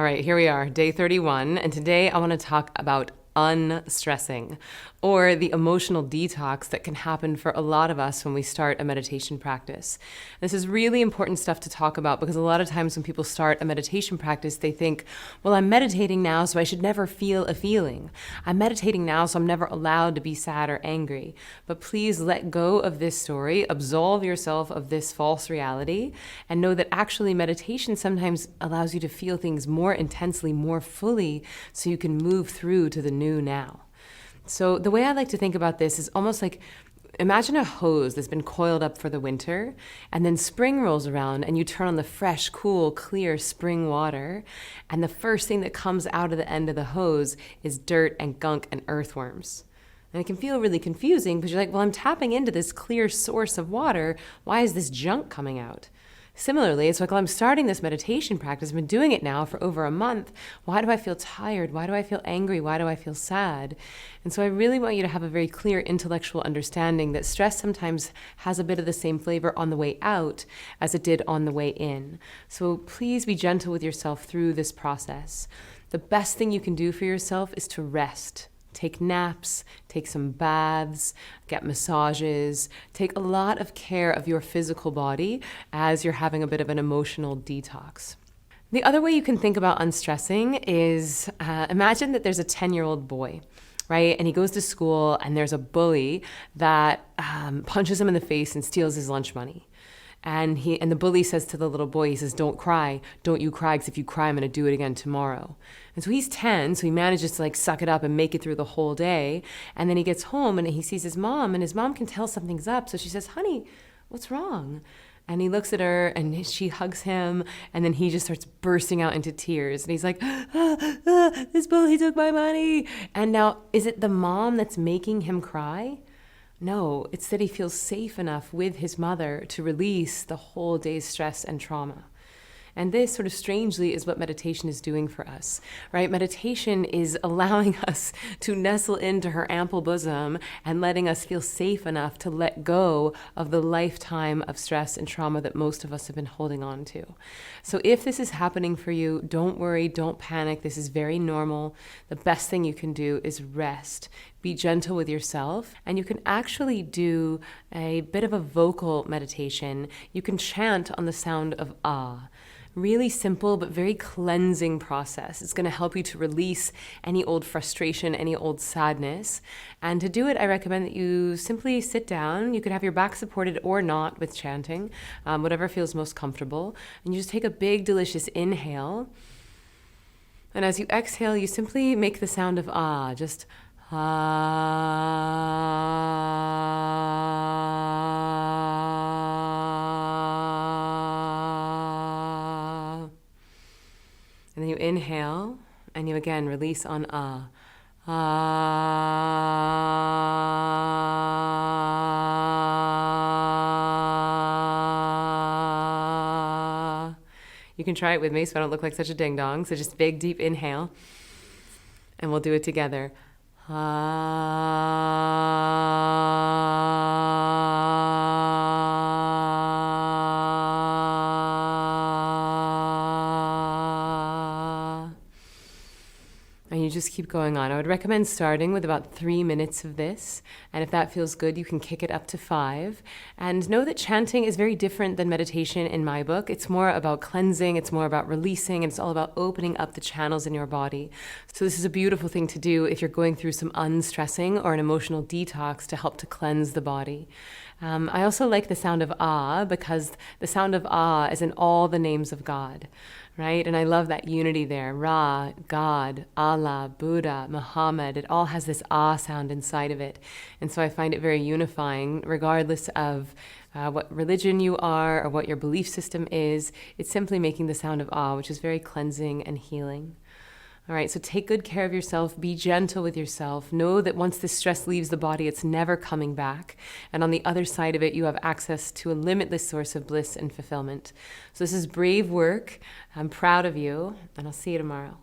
right, here we are, day 31, and today I want to talk about unstressing, or the emotional detox that can happen for a lot of us when we start a meditation practice. This is really important stuff to talk about because a lot of times when people start a meditation practice, they think, well, I'm meditating now, so I should never feel a feeling. I'm meditating now, so I'm never allowed to be sad or angry. But please let go of this story, absolve yourself of this false reality, and know that actually meditation sometimes allows you to feel things more intensely, more fully, so you can move through to the new now. So the way I like to think about this is almost like, imagine a hose that's been coiled up for the winter, and then spring rolls around and you turn on the fresh, cool, clear spring water, and the first thing that comes out of the end of the hose is dirt and gunk and earthworms. And it can feel really confusing because you're like, well, I'm tapping into this clear source of water. Why is this junk coming out? Similarly, it's like, well, I'm starting this meditation practice. I've been doing it now for over a month. Why do I feel tired? Why do I feel angry? Why do I feel sad? And so I really want you to have a very clear intellectual understanding that stress sometimes has a bit of the same flavor on the way out as it did on the way in. So please be gentle with yourself through this process. The best thing you can do for yourself is to rest. Take naps, take some baths, get massages, take a lot of care of your physical body as you're having a bit of an emotional detox. The other way you can think about unstressing is imagine that there's a 10-year-old boy, right? And he goes to school and there's a bully that punches him in the face and steals his lunch money. And the bully says to the little boy, he says, don't cry, don't you cry, because if you cry, I'm going to do it again tomorrow. And so he's 10, so he manages to suck it up and make it through the whole day. And then he gets home and he sees his mom, and his mom can tell something's up. So she says, honey, what's wrong? And he looks at her and she hugs him, and then he just starts bursting out into tears. And he's like, this bully took my money. And now, is it the mom that's making him cry? No, it's that he feels safe enough with his mother to release the whole day's stress and trauma. And this sort of strangely is what meditation is doing for us, right? Meditation is allowing us to nestle into her ample bosom and letting us feel safe enough to let go of the lifetime of stress and trauma that most of us have been holding on to. So if this is happening for you, don't worry, don't panic. This is very normal. The best thing you can do is rest. Be gentle with yourself, and you can actually do a bit of a vocal meditation. You can chant on the sound of ah. Really simple but very cleansing process. It's going to help you to release any old frustration, any old sadness. And to do it, I recommend that you simply sit down. You could have your back supported or not with chanting, whatever feels most comfortable. And you just take a big, delicious inhale. And as you exhale, you simply make the sound of ah, just ah. And then you inhale, and you again release on ah. Ah. You can try it with me so I don't look like such a ding-dong. So just big, deep inhale, and we'll do it together. And you just keep going on. I would recommend starting with about 3 minutes of this. And if that feels good, you can kick it up to 5. And know that chanting is very different than meditation in my book. It's more about cleansing. It's more about releasing. And it's all about opening up the channels in your body. So this is a beautiful thing to do if you're going through some unstressing or an emotional detox to help to cleanse the body. I also like the sound of ah because the sound of ah is in all the names of God, right? And I love that unity there. Ra, God, Allah, Buddha, Muhammad, it all has this ah sound inside of it. And so I find it very unifying, regardless of what religion you are or what your belief system is. It's simply making the sound of ah, which is very cleansing and healing. All right, so take good care of yourself. Be gentle with yourself. Know that once this stress leaves the body, it's never coming back. And on the other side of it, you have access to a limitless source of bliss and fulfillment. So this is brave work. I'm proud of you, and I'll see you tomorrow.